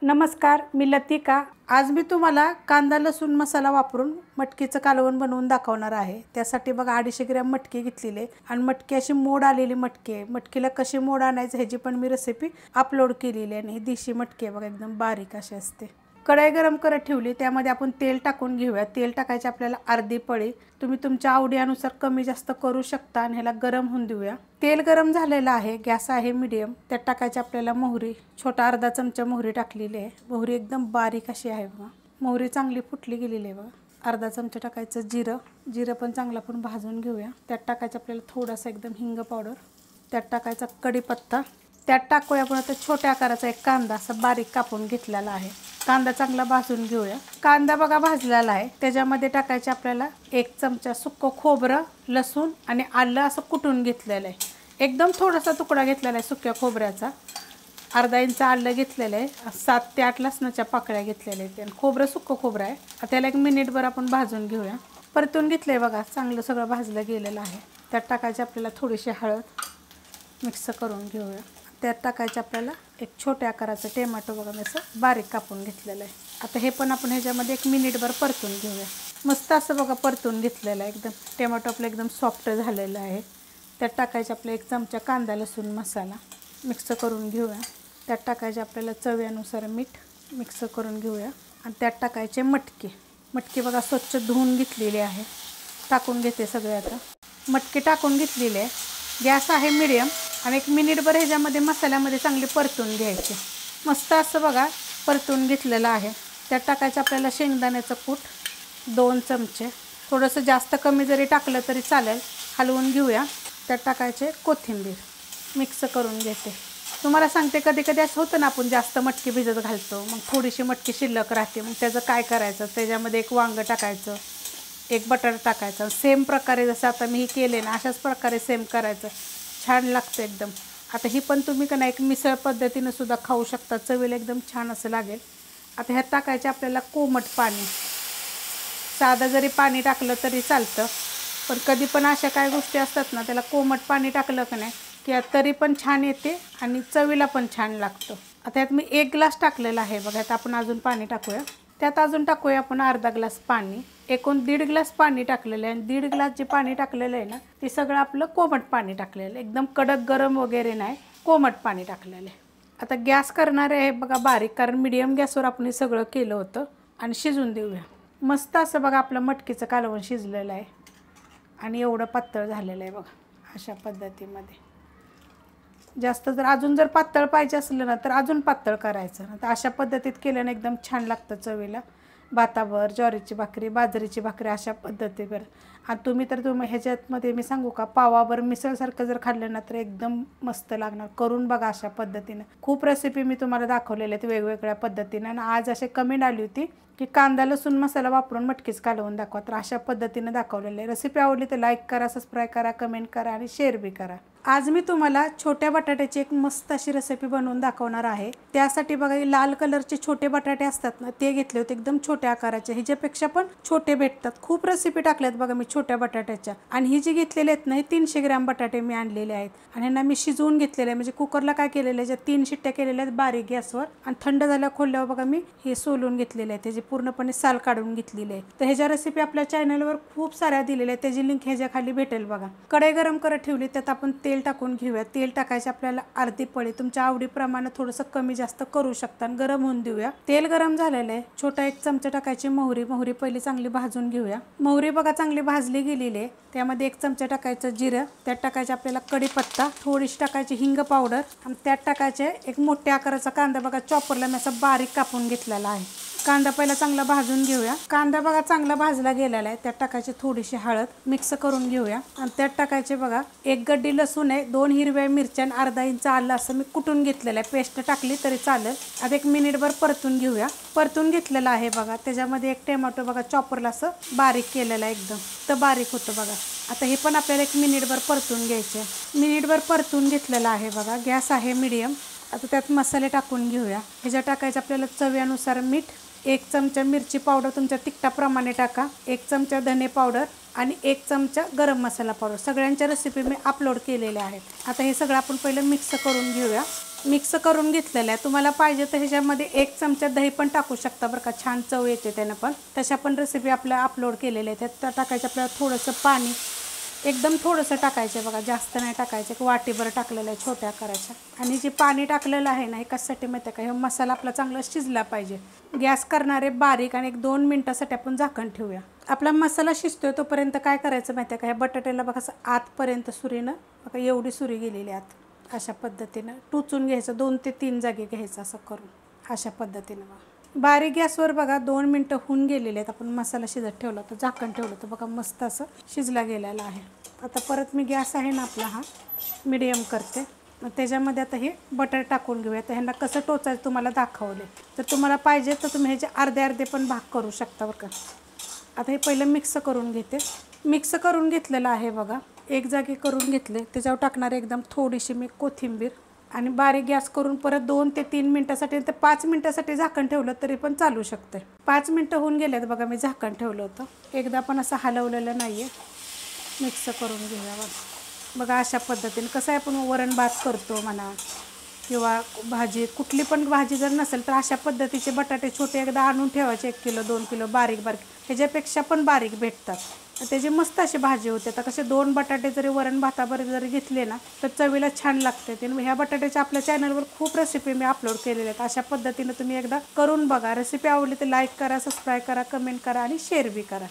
नमस्कार, मी लतिका। आज मी तुम्हाला कांदा लसूण मसाला वापरून मटकीचं कालवण बनवून दाखवणार आहे। त्यासाठी बघा 250 ग्रॅम मटकी घेतलेली आहे आणि मटकी अशी मोड आलेली मटकी आहे। मटकीला कशी मोड आणायचं ह्याची पण मी रेसिपी अपलोड केलेली आहे आणि ही देशी मटकी आहे बघा, एकदम बारीक अशी असते। कढई गरम करत ठेवली, त्यामध्ये आपण तेल टाकून घेऊया। तेल टाकायचे आपल्याला अर्धी पळी, तुम्ही तुमच्या आवडीनुसार कमी जास्त करू शकता आणि ह्याला गरम होऊन देऊया। तेल गरम झालेलं आहे, गॅस आहे मीडियम। त्यात टाकायची आपल्याला मोहरी, छोटा अर्धा चमचा मोहरी टाकलेली आहे। मोहरी एकदम बारीक अशी आहे बघा, मोहरी चांगली फुटली गेलेली आहे बघा। अर्धा चमचा टाकायचं जिरं, जिरं पण चांगलं आपण भाजून घेऊया। त्यात टाकायचं आपल्याला थोडासा एकदम हिंग पावडर, त्यात टाकायचा कढीपत्ता, त्यात टाकूया आपण आता छोट्या आकाराचा एक कांदा असा बारीक कापून घेतलेला आहे। कांदा चांगला भाजून घेऊया। कांदा बघा भाजलेला आहे, त्याच्यामध्ये टाकायचे आपल्याला 1 चमचा सुक्कं खोबरं, लसूण आणि आलं असं कुटून घेतलेलं आहे। एकदम थोडासा तुकडा घेतलेला आहे सुक्या खोबऱ्याचा। अर्धा इंच आलं घेतलेलं आहे, 7 ते 8 लसणाच्या पाकळ्या घेतलेल्या आहेत आणि खोबरं सुक्कं खोबरं आहे। त्याला 1 मिनिटभर आपण भाजून घेऊया। परतून घेतलंय बघा, चांगलं सगळं भाजलं गेलेलं आहे। त्यात टाकायची आपल्याला थोडीशी हळद, मिक्स करून घेऊया। त्यात टाकायचं आपल्याला एक छोट्या आकाराचं टोमॅटो बघा, मी असं बारीक कापून घेतलेलं आहे। आता हे पण आपण ह्याच्यामध्ये 1 मिनिटभर परतून घेऊया। मस्त असं बघा परतून घेतलेलं आहे, एकदम टोमॅटो आपलं एकदम सॉफ्ट झालेलं आहे। त्यात टाकायचं आपलं 1 चमचा कांदा लसूण मसाला, मिक्स करून घेऊया। त्यात टाकायचे आपल्याला चवीनुसार मीठ, मिक्स करून घेऊया। आणि त्यात टाकायचे मटकी, मटकी बघा स्वच्छ धुवून घेतलेली आहे, टाकून घेते सगळे। आता मटकी टाकून घेतलेली आहे, गॅस आहे मीडियम आणि 1 मिनिटभर ह्याच्यामध्ये मसाल्यामध्ये चांगली परतून घ्यायची। मस्त असं बघा परतून घेतलेलं आहे। त्यात टाकायचं आपल्याला शेंगदाण्याचं कूट 2 चमचे, थोडंसं जास्त कमी जरी टाकलं तरी चालेल, हलवून घेऊया। त्यात टाकायचे कोथिंबीर, मिक्स करून घेते। तुम्हाला सांगते कधी कधी असं होतं ना, आपण जास्त मटकी भिजत घालतो, मग थोडीशी मटकी शिल्लक राहते, मग त्याचं काय करायचं, त्याच्यामध्ये 1 वांगं टाकायचं, 1 बटाटा टाकायचं। सेम प्रकारे जसं आता मी केले ना, अशाच प्रकारे सेम करायचं, छान लागतं एकदम। आता ही पण तुम्ही का नाही एक मिसळ पद्धतीनं सुद्धा खाऊ शकता, चवीला एकदम छान असं लागेल। आता ह्यात टाकायचे आपल्याला कोमट पाणी, साधं जरी पाणी टाकलं तरी चालतं, पण कधी पण अशा काय गोष्टी असतात ना, त्याला कोमट पाणी टाकलं का नाही की तरी पण छान येते आणि चवीला पण छान लागतं। आता यात मी 1 ग्लास टाकलेला आहे बघा, आता आपण अजून पाणी टाकूया। त्यात अजून टाकूया आपण अर्धा ग्लास पाणी, एकूण 1.5 ग्लास पाणी टाकलेलं आहे। आणि 1.5 ग्लास जे पाणी टाकलेलं आहे ना, ते सगळं आपलं कोमट पाणी टाकलेलं आहे, एकदम कडक गरम वगैरे नाही, कोमट पाणी टाकलेलं आहे। आता गॅस करणार आहे बघा बारीक, कारण मीडियम गॅसवर आपण हे सगळं केलं होतं, आणि शिजून देऊया। मस्त असं बघा आपलं मटकीचं कालवण शिजलेलं आहे आणि एवढं पातळ झालेलं आहे बघा, अशा पद्धतीमध्ये। जास्त जर अजून जर पातळ पाहिजे असलं ना तर अजून पातळ करायचं, तर अशा पद्धतीत केल्याने एकदम छान लागतं चवीला। भातावर, ज्वारीची भाकरी, बाजरीची भाकरी अशा पद्धतीवर। आणि तुम्ही ह्याच्यामध्ये मी सांगू का, पावावर मिसळसारखं जर खाल्लं ना तर एकदम मस्त लागणार। करून बघा अशा पद्धतीनं। खूप रेसिपी मी तुम्हाला दाखवलेल्या आहेत वेगवेगळ्या पद्धतीनं, आणि आज असे कमेंट आली होती की कांदा लसूण मसाला वापरून मटकीच कालवून दाखवा, तर अशा पद्धतीनं दाखवलेलं आहे। रेसिपी आवडली तर लाईक करा, सबस्क्राईब करा, कमेंट करा आणि शेअर बी करा। आज मी तुम्हाला छोट्या बटाट्याची एक मस्त अशी रेसिपी बनवून दाखवणार आहे। त्यासाठी बघा लाल कलरचे छोटे बटाटे असतात ना, ते घेतले होते, एकदम छोट्या आकाराचे, ह्याच्यापेक्षा पण छोटे भेटतात। खूप रेसिपी टाकल्यात बघा मी छोट्या बटाट्याच्या। आणि ही जी घेतलेले आहेत ना, हे 300 ग्रॅम बटाटे मी आणलेले आहेत आणि ह्यांना मी शिजवून घेतलेले आहे, म्हणजे कुकरला काय केलेलं आहे, 3 शिट्ट्या केलेल्या आहेत बारीक गॅसवर, आणि थंड झाल्या खोलल्यावर बघा मी हे सोलून घेतलेले आहे, त्याची पूर्णपणे साल काढून घेतलेली आहे। तर ह्याच्या रेसिपी आपल्या चॅनलवर खूप साऱ्या दिलेल्या आहेत, त्याची लिंक ह्याच्या खाली भेटेल बघा। कढई गरम करत ठेवली, त्यात आपण तेल टाकून घेऊया। तेल टाकायचे आपल्याला अर्धी पळी, तुमच्या आवडीप्रमाणे थोडंसं कमी जास्त करू शकता, आणि गरम होऊन देऊया। तेल गरम झालेलं आहे, छोटा 1 चमचा टाकायची मोहरी, मोहरी पहिली चांगली भाजून घेऊया। मोहरी बघा चांगली भाजली गेलेली आहे, त्यामध्ये 1 चमचा टाकायचं जिरं, त्यात टाकायचे आपल्याला कढीपत्ता, थोडीशी टाकायची हिंग पावडर, आणि त्यात टाकायचे 1 मोठ्या आकाराचा कांदा बघा, चॉपरला मी असा बारीक कापून घेतलेला आहे। कांदा पहिला चांगला भाजून घेऊया। कांदा बघा चांगला भाजला गेलेला आहे, त्यात टाकायची थोडीशी हळद, मिक्स करून घेऊया। आणि त्यात टाकायचे बघा 1 गड्डी लसूण आहे, 2 हिरव्या मिरच्या, अर्धा इंच आलं असं मी कुटून घेतलेलं आहे, पेस्ट टाकली तरी चालेल। आता 1 मिनिटभर परतून घेऊया। परतून घेतलेलं आहे बघा, त्याच्यामध्ये 1 टोमॅटो बघा चॉपरला असं बारीक केलेलं आहे, एकदम तर बारीक होतं बघा। आता हे पण आपल्याला 1 मिनिटभर परतून घ्यायचे। मिनिटभर परतून घेतलेलं आहे बघा, गॅस आहे मीडियम। आता त्यात मसाले टाकून घेऊया। ह्याच्यात टाकायचं आपल्याला चवीनुसार मीठ, 1 चमचा मिरची पावडर तुमच्या तिखटाप्रमाणे टाका, 1 चमचा धने पावडर, आणि 1 चमचा गरम मसाला पावडर. सगळ्यांच्या रेसिपी मी अपलोड केलेल्या आहेत. आता हे सगळं आपण पहिलं मिक्स करून घेऊया. मिक्स करून घेतलेलं आहे. तुम्हाला पाहिजे तर ह्याच्यामध्ये 1 चमचा दही पण टाकू शकता बरं का, छान चव येते त्यानं पण. तशा पण रेसिपी आपल्या अपलोड केलेल्या आहेत. त्यात टाकायचं आपल्याला थोडंसं पाणी, एकदम थोडंसं टाकायचं बघा, जास्त नाही टाकायचं. एक वाटीभर टाकलेलं आहे छोट्या आकाराच्या. आणि जे पाणी टाकलेलं आहे ना, हे कशासाठी माहिती आहे का, हे मसाला आपला चांगला शिजला पाहिजे. गॅस करणारे बारीक आणि 1-2 मिनटासाठी आपण झाकण ठेवूया. आपला मसाला शिजतोय तोपर्यंत काय करायचं माहिती आहे का, ह्या बटाट्याला बघा असं आतपर्यंत सुरीनं बघा एवढी सुरी गेलेली आत, अशा पद्धतीनं टुचून घ्यायचं. 2 ते 3 जागी घ्यायचं असं करून, अशा पद्धतीनं बघा. बारीक गॅसवर बघा 2 मिनटं होऊन गेलेले आहेत. आपण मसाला शिजत ठेवला होता, झाकण ठेवलं होतं बघा, मस्त असं शिजला गेलेला आहे. आता परत मी गॅस आहे ना आपला हा मीडियम करते. मग त्याच्यामध्ये आता हे बटाटे टाकून घेऊया. तर ह्यांना कसं टोचायचं तुम्हाला दाखवले. तर तुम्हाला पाहिजे तर तुम्ही ह्याचे अर्धे अर्धे पण भाग करू शकता बरं का. आता हे पहिलं मिक्स करून घेते. मिक्स करून घेतलेलं आहे बघा, एक जागी करून घेतले. त्याच्यावर टाकणार एकदम थोडीशी मी कोथिंबीर आणि बारीक गॅस करून परत 2 ते 3 मिनटासाठी तर 5 मिनटासाठी झाकण ठेवलं तरी पण चालू शकते. 5 मिनटं होऊन गेलेत बघा, मी झाकण ठेवलं होतं. एकदा पण असं हलवलेलं नाही आहे. मिक्स करून घेऊया बघा अशा पद्धतीने. कसं आहे आपण वरण भात करतो म्हणा किंवा भाजी, कुठली पण भाजी जर नसेल तर अशा पद्धतीचे बटाटे छोटे एकदा आणून ठेवायचे, 1 किलो 2 किलो बारीक बारीक, ह्याच्यापेक्षा पण बारीक भेटतात. त्याची मस्त अशी भाजी होते. आता कसे 2 बटाटे जरी वरण भाताबरोबर जरी घेतले ना तर चवीला छान लागते. ते ह्या बटाट्याच्या आपल्या चॅनलवर खूप रेसिपी मी अपलोड केलेल्या आहेत. अशा पद्धतीने तुम्ही एकदा करून बघा. रेसिपी आवडली तर लाईक करा, सबस्क्राईब करा, कमेंट करा आणि शेअर बी करा.